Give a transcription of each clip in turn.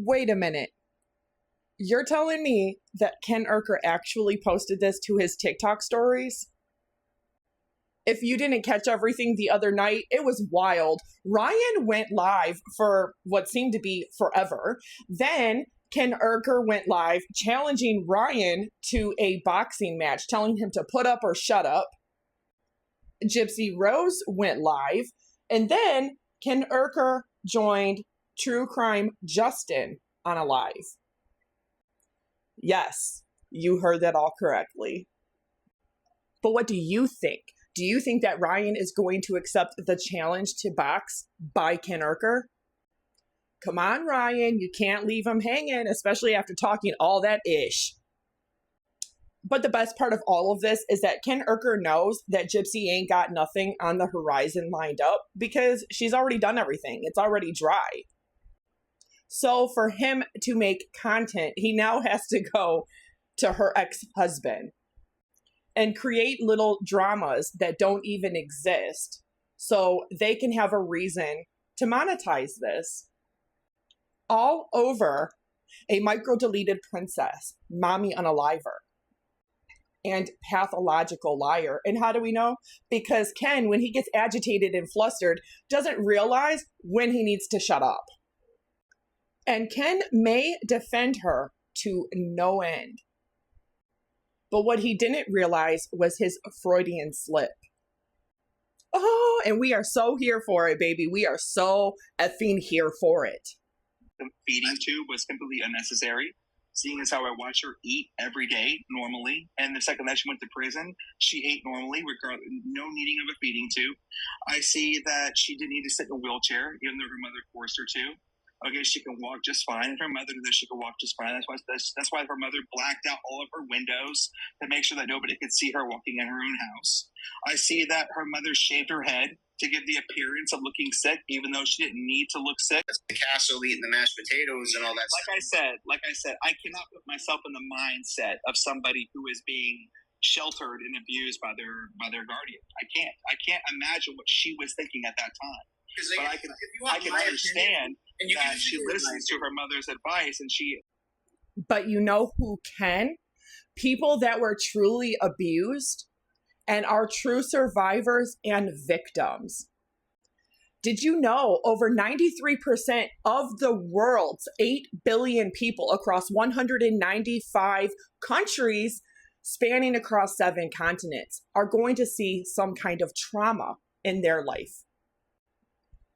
Wait a minute. You're telling me that Ken Urker actually posted this to his TikTok stories? If you didn't catch everything the other night, it was wild. Ryan went live for what seemed to be forever. Then Ken Urker went live challenging Ryan to a boxing match, telling him to put up or shut up. Gypsy Rose went live. And then Ken Urker joined True Crime Justin on a live. Yes, you heard that all correctly. But what do you think? Do you think that Ryan is going to accept the challenge to box by Ken Urker? Come on, Ryan, you can't leave him hanging, especially after talking all that ish. But the best part of all of this is that Ken Urker knows that Gypsy ain't got nothing on the horizon lined up because she's already done everything. It's already dry. So for him to make content, he now has to go to her ex-husband and create little dramas that don't even exist so they can have a reason to monetize this. All over a micro-deleted princess, mommy unaliver, and pathological liar. And how do we know? Because Ken, when he gets agitated and flustered, doesn't realize when he needs to shut up. And Ken may defend her to no end. But what he didn't realize was his Freudian slip. Oh, and we are so here for it, baby. We are so effing here for it. The feeding tube was completely unnecessary, seeing as how I watch her eat every day normally. And the second that she went to prison, she ate normally, regardless, no needing of a feeding tube. I see that she didn't need to sit in a wheelchair, even though her mother forced her to. Okay, she can walk just fine. And her mother knew that she could walk just fine. That's why her mother blacked out all of her windows to make sure that nobody could see her walking in her own house. I see that her mother shaved her head to give the appearance of looking sick, even though she didn't need to look sick. The casserole eating the mashed potatoes and all that. Like I said, I cannot put myself in the mindset of somebody who is being sheltered and abused by their guardian. I can't imagine what she was thinking at that time. But I can understand that she listens to her mother's advice, and she. But you know who can? People that were truly abused and are true survivors and victims. Did you know over 93% of the world's 8 billion people across 195 countries spanning across 7 continents are going to see some kind of trauma in their life?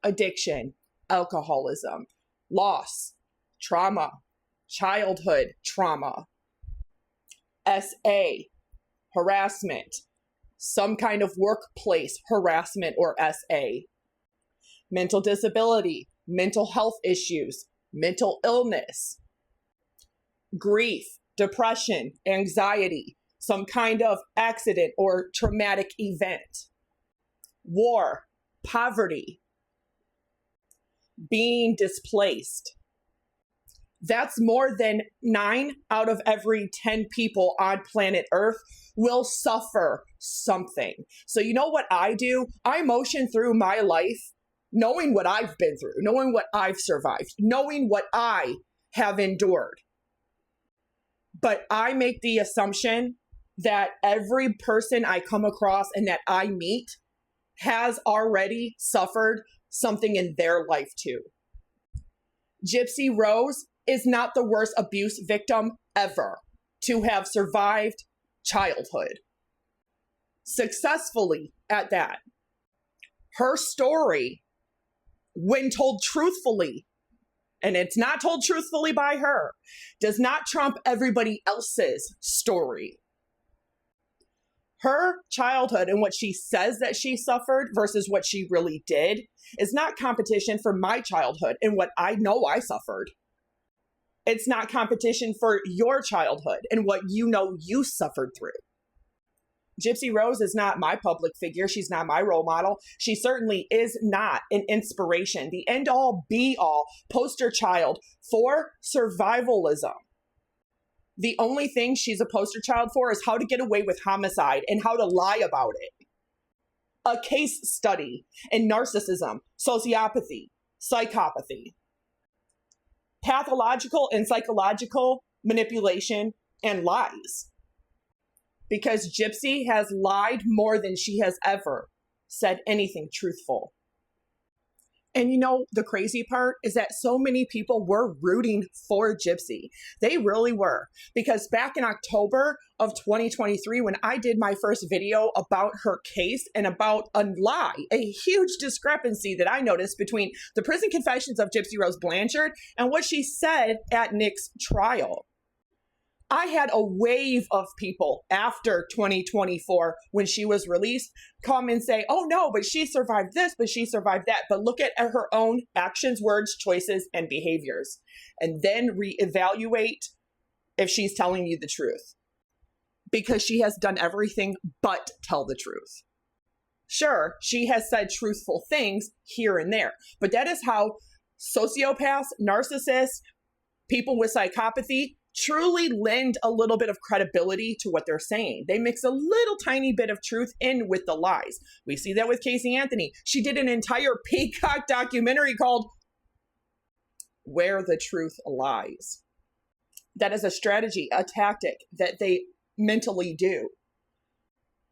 Addiction, alcoholism, loss, trauma, childhood trauma, SA, harassment, some kind of workplace harassment or SA, mental disability, mental health issues, mental illness, grief, depression, anxiety, some kind of accident or traumatic event, war, poverty, being displaced. That's more than 9 out of every 10 people on planet Earth will suffer something. So you know what I do? I motion through my life knowing what I've been through, knowing what I've survived, knowing what I have endured. But I make the assumption that every person I come across and that I meet has already suffered something in their life too. Gypsy Rose is not the worst abuse victim ever to have survived childhood. Successfully at that. Her story, when told truthfully, and it's not told truthfully by her, does not trump everybody else's story. Her childhood and what she says that she suffered versus what she really did is not competition for my childhood and what I know I suffered. It's not competition for your childhood and what you know you suffered through. Gypsy Rose is not my public figure. She's not my role model. She certainly is not an inspiration, the end-all, be-all poster child for survivalism. The only thing she's a poster child for is how to get away with homicide and how to lie about it. A case study in narcissism, sociopathy, psychopathy. pathological and psychological manipulation and lies. Because Gypsy has lied more than she has ever said anything truthful. And you know, the crazy part is that so many people were rooting for Gypsy. They really were. Because back in October of 2023, when I did my first video about her case and about a lie, a huge discrepancy that I noticed between the prison confessions of Gypsy Rose Blanchard and what she said at Nick's trial. I had a wave of people after 2024 when she was released come and say, oh no, but she survived this, but she survived that. But look at her own actions, words, choices, and behaviors, and then reevaluate if she's telling you the truth. Because she has done everything but tell the truth. Sure, she has said truthful things here and there, but that is how sociopaths, narcissists, people with psychopathy truly lend a little bit of credibility to what they're saying. They mix a little tiny bit of truth in with the lies. We see that with Casey Anthony. She did an entire Peacock documentary called Where the Truth Lies. That is a strategy, a tactic that they mentally do.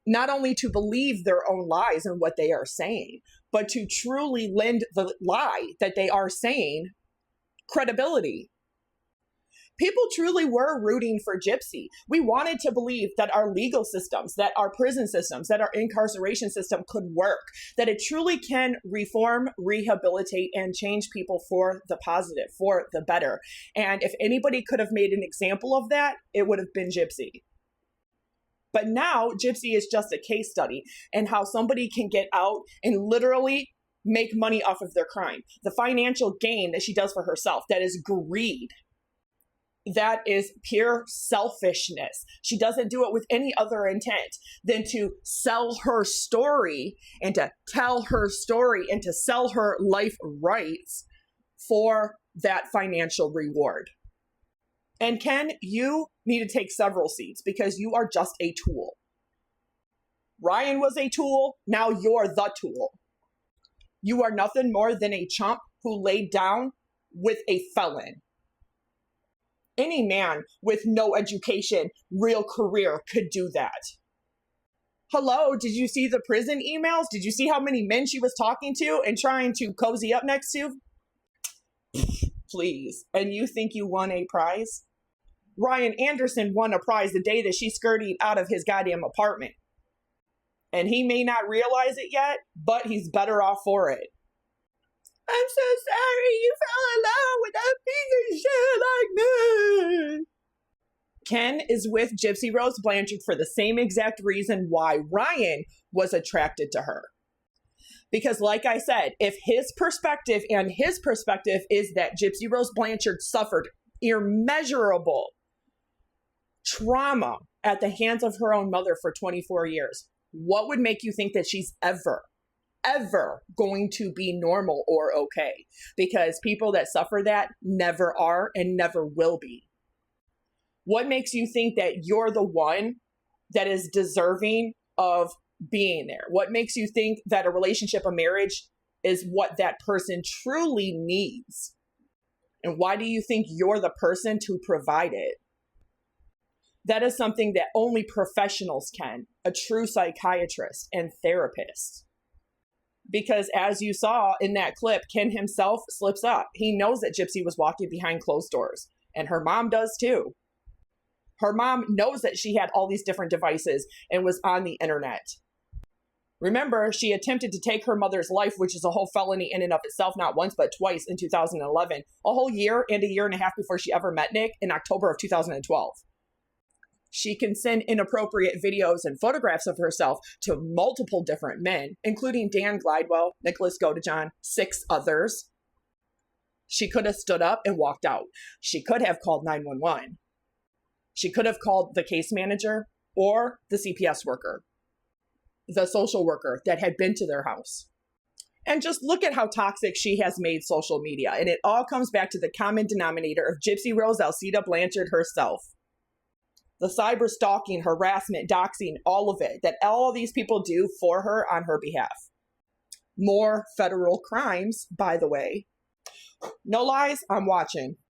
Not only to believe their own lies and what they are saying, but to truly lend the lie that they are saying credibility. People truly were rooting for Gypsy. We wanted to believe that our legal systems, that our prison systems, that our incarceration system could work, that it truly can reform, rehabilitate, and change people for the positive, for the better. And if anybody could have made an example of that, it would have been Gypsy. But now Gypsy is just a case study in how somebody can get out and literally make money off of their crime. The financial gain that she does for herself, that is greed. That is pure selfishness. She doesn't do it with any other intent than to sell her story and to tell her story and to sell her life rights for that financial reward. And Ken, you need to take several seats because you are just a tool. Ryan was a tool. Now you're the tool. You are nothing more than a chump who laid down with a felon. Any man with no education, real career could do that. Hello, did you see the prison emails? Did you see how many men she was talking to and trying to cozy up next to? Please. And you think you won a prize? Ryan Anderson won a prize the day that she skirted out of his goddamn apartment. And he may not realize it yet, but he's better off for it. I'm so sorry you fell in love with a piece of shit like me. Ken is with Gypsy Rose Blanchard for the same exact reason why Ryan was attracted to her. Because like I said, if his perspective is that Gypsy Rose Blanchard suffered immeasurable trauma at the hands of her own mother for 24 years, what would make you think that she's ever going to be normal or okay? Because people that suffer that never are and never will be. What makes you think that you're the one that is deserving of being there? What makes you think that a relationship, a marriage, is what that person truly needs? And why do you think you're the person to provide it? That is something that only professionals can, a true psychiatrist and therapist. Because as you saw in that clip, Ken himself slips up. He knows that Gypsy was walking behind closed doors, and her mom does too. Her mom knows that she had all these different devices and was on the internet. Remember, she attempted to take her mother's life, which is a whole felony in and of itself, not once, but twice in 2011, a whole year and a year and a half before she ever met Nick in October of 2012. She can send inappropriate videos and photographs of herself to multiple different men, including Dan Glidewell, Nicholas Godejohn, 6 others. She could have stood up and walked out. She could have called 911. She could have called the case manager or the CPS worker, the social worker that had been to their house. And just look at how toxic she has made social media. And it all comes back to the common denominator of Gypsy Rose Alcida Blanchard herself. The cyber stalking, harassment, doxing, all of it, that all these people do for her on her behalf. More federal crimes, by the way. No lies, I'm watching.